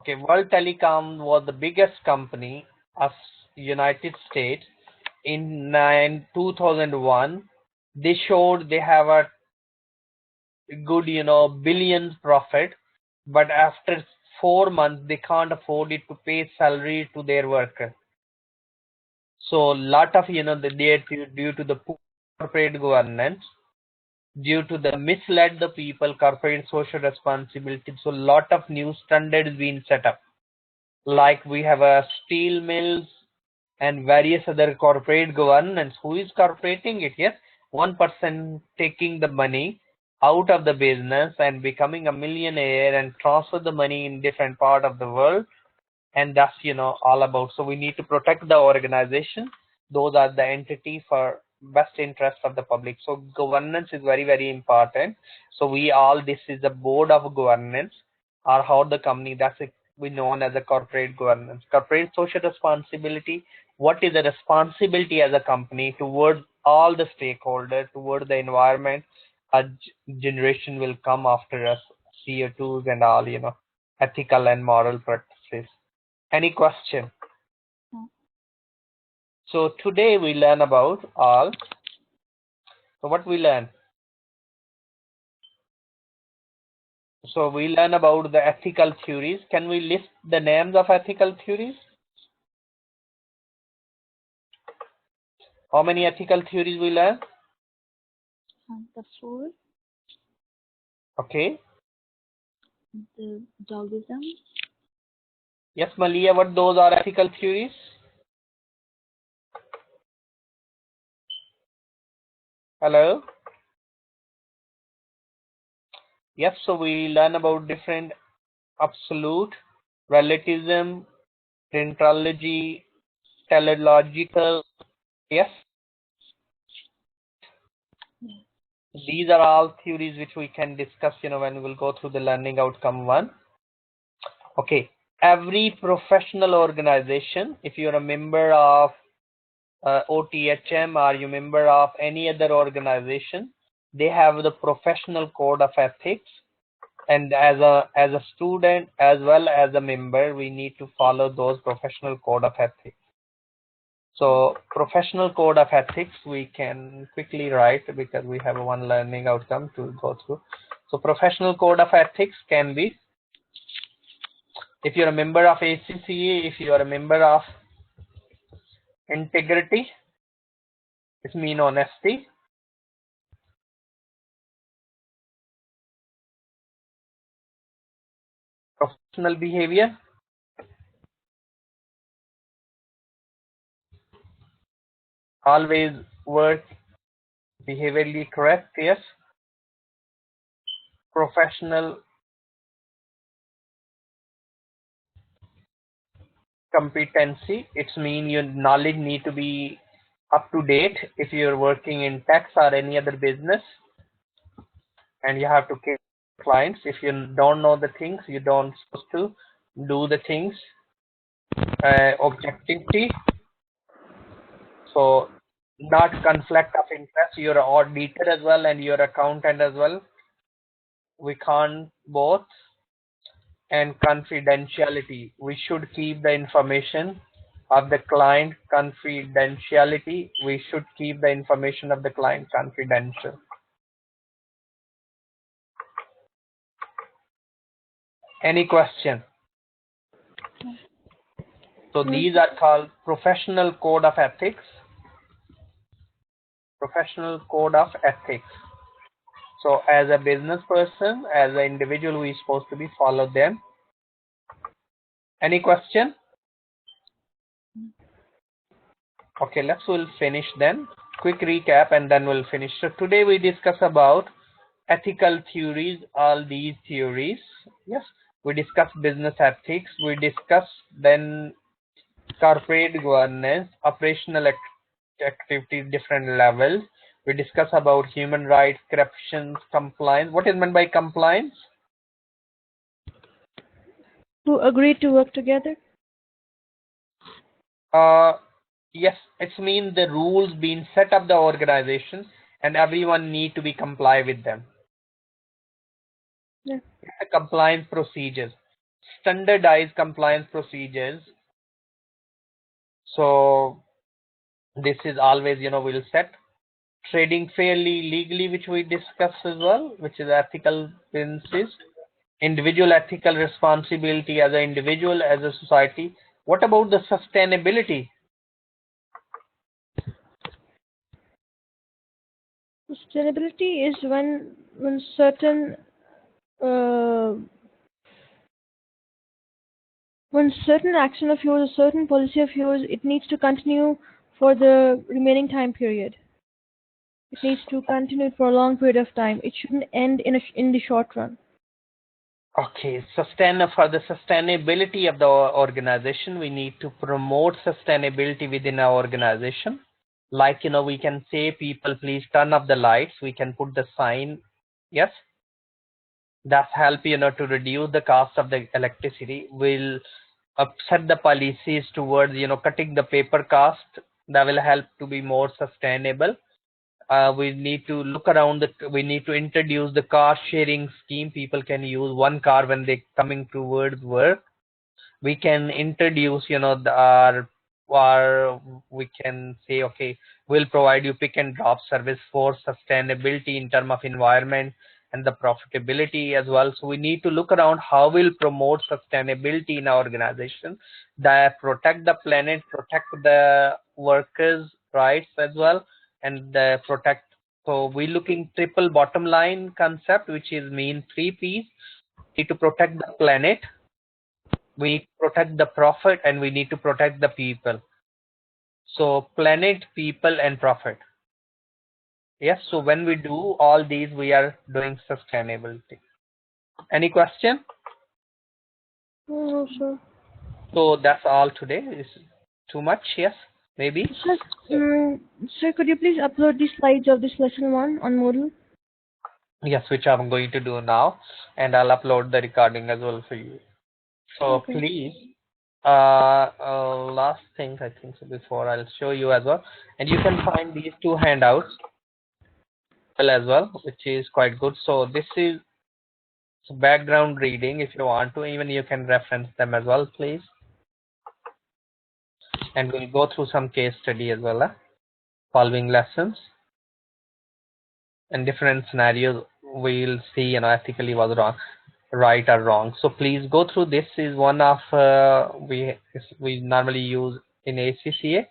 Okay, World Telecom was the biggest company of United States in 2001. They showed they have a good, billions profit, but after 4 months they can't afford it to pay salary to their workers. So lot of, due to the poor corporate governance, due to the misled the people, corporate social responsibility. So lot of new standards being set up, like we have a steel mills and various other corporate governance. Who is corporating it? Yes, one person taking the money out of the business and becoming a millionaire and transfer the money in different part of the world, and that's all about. So we need to protect the organization. Those are the entity for best interest of the public. So governance is very, very important. So this is a board of governance, or how the company, that's it, we known as a corporate governance. Corporate social responsibility, what is the responsibility as a company towards all the stakeholders, towards the environment, a generation will come after us, CO2s and all, ethical and moral practices. Any question? No. So today we learn about all. So what we learn? So we learn about the ethical theories. Can we list the names of ethical theories? How many ethical theories we learn? The four. Okay. The dogism. Yes, Malia, what those are ethical theories? Hello? Yes, so we learn about different absolute, relativism, printology, teleological. Yes, Yes. these are all theories which we can discuss, when we'll go through the learning outcome one. Okay, every professional organization, if you're a member of OTHM or you member of any other organization, they have the professional code of ethics. And as a student as well as a member, we need to follow those professional code of ethics. So professional code of ethics we can quickly write because we have one learning outcome to go through. So professional code of ethics can be, if you're a member of ACCA, if you are a member of integrity, it means honesty. Professional behavior, always work behaviorally correct. Yes. Professional competency, it's mean your knowledge need to be up to date if you're working in tax or any other business, and you have to care clients. If you don't know the things, you don't supposed to do the things. Objectivity, so not conflict of interest. You're an auditor as well and you're accountant as well. We can't both. And confidentiality, we should keep the information of the client confidentiality. We should keep the information of the client confidential. Any question? So these are called professional code of ethics. Professional code of ethics. So as a business person, as an individual, we are supposed to be follow them. Any question? Okay, we'll finish then. Quick recap and then we'll finish. So today we discuss about ethical theories, all these theories. Yes, we discuss business ethics. We discuss then corporate governance, operational activities, different levels. We discuss about human rights, corruption, compliance. What is meant by compliance? Who agreed to work together? Yes, it's mean the rules being set up the organization and everyone need to be comply with them. Yeah. Compliance procedures, standardized compliance procedures. So this is always, we'll set trading fairly, legally, which we discuss as well, which is ethical principles, individual ethical responsibility as an individual, as a society. What about the sustainability? Sustainability is when certain when certain action of yours, a certain policy of yours, it needs to continue for the remaining time period. It needs to continue for a long period of time. It shouldn't end in the short run. Okay, for the sustainability of the organization, we need to promote sustainability within our organization. Like, we can say, people, please turn off the lights. We can put the sign. Yes, that's help, to reduce the cost of the electricity. We'll set the policies towards, cutting the paper cost. That will help to be more sustainable. We need to look around we need to introduce the car sharing scheme. People can use one car when they coming towards work. We can introduce, our we can say, okay, we'll provide you pick and drop service for sustainability in terms of environment and the profitability as well. So we need to look around how we'll promote sustainability in our organization that protect the planet, protect the workers' rights as well, and protect So we looking triple bottom line concept, which is mean 3 P's. We need to protect the planet, we need to protect the profit, and we need to protect the people. So planet, people, and profit. Yes, so when we do all these, we are doing sustainability. Any question? No, sir. So that's all today. Is too much? Yes, maybe. Sir, sir, could you please upload the slides of this lesson 1 on Moodle? Yes, which I'm going to do now, and I'll upload the recording as well for you. So Okay. please, last thing I think so before I'll show you as well, and you can find these 2 handouts as well, which is quite good. So this is background reading. If you want to, even you can reference them as well, please. And we'll go through some case study as well, following lessons and different scenarios. We'll see, ethically was wrong, right or wrong. So please go through. This is one of we normally use in ACCA.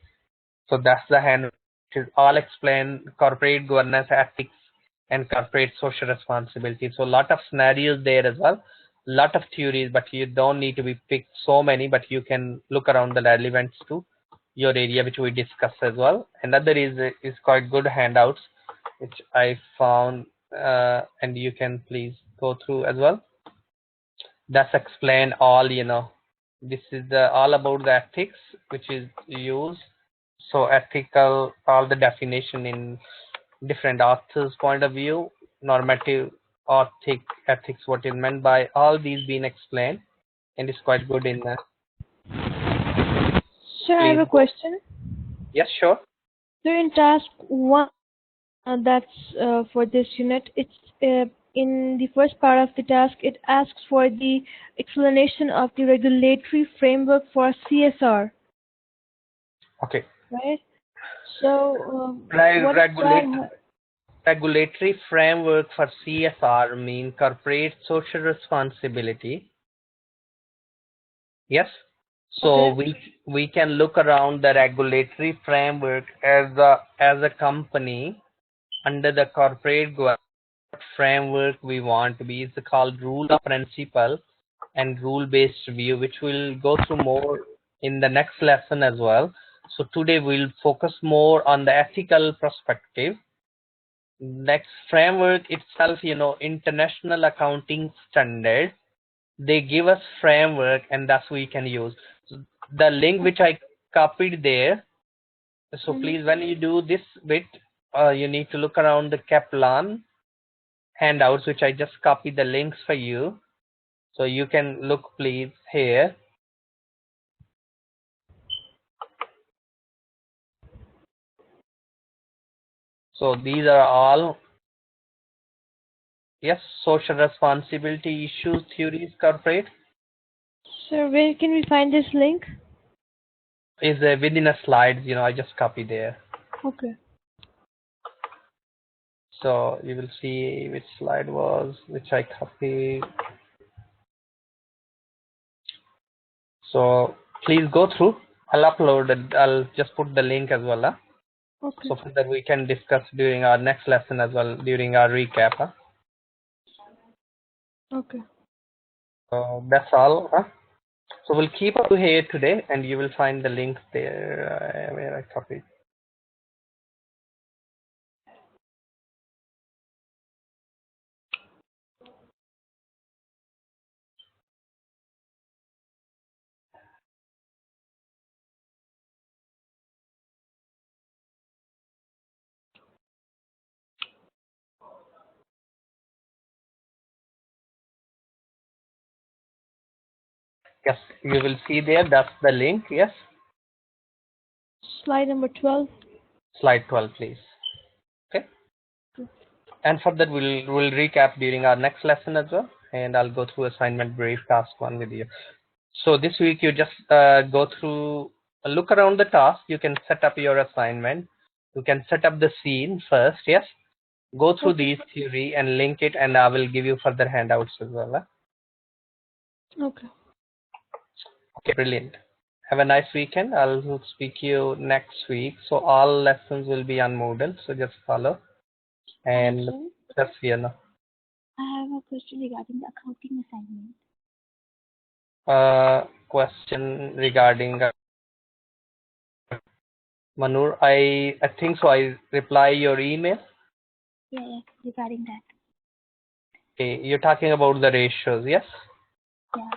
So that's the hand. It is all explain corporate governance, ethics, and corporate social responsibility. So a lot of scenarios there as well, lot of theories, but you don't need to be picked so many, but you can look around the relevance to your area, which we discussed as well. Another is quite good handouts, which I found, and you can please go through as well. That's explain all, this is all about the ethics, which is used. So ethical, all the definition in different authors' point of view, normative, ethics, what is meant by all these being explained, and it's quite good in that. Sir, I have a question. Yes, sure. So in task 1, that's for this unit, it's in the first part of the task, it asks for the explanation of the regulatory framework for CSR. Okay. Right? So, what does that regulatory framework for CSR mean corporate social responsibility. Yes. So okay. we can look around the regulatory framework as a company under the corporate framework we want to be. It's called rule of principle and rule-based view, which we'll go through more in the next lesson as well. So today we'll focus more on the ethical perspective. Next framework itself, international accounting standard. They give us framework, and that's we can use. So the link which I copied there. So please, when you do this bit, you need to look around the Kaplan handouts, which I just copied the links for you. So you can look please here. So these are all, yes, social responsibility issues, theories, corporate. So where can we find this link? Is within a slide, I just copied there. Okay. So you will see which slide was, which I copied. So please go through. I'll upload it. I'll just put the link as well. Okay. So that we can discuss during our next lesson as well, during our recap. Okay. So that's all. So we'll keep up here today, and you will find the link there where I copied. Yes, you will see there. That's the link. Yes. Slide number 12. Slide 12, please. Okay. And for that, we'll recap during our next lesson as well, and I'll go through assignment brief task 1 with you. So this week you just go through, look around the task. You can set up your assignment. You can set up the scene first. Yes. Go through these theory and link it, and I will give you further handouts as well. Okay. Okay, brilliant. Have a nice weekend. I'll speak to you next week. So all lessons will be on Moodle. So just follow. And Sir, that's Vienna. I have a question regarding the accounting assignment. Question regarding Manur. I think so. I reply your email. Yeah, regarding that. Okay, you're talking about the ratios, yes? Yeah.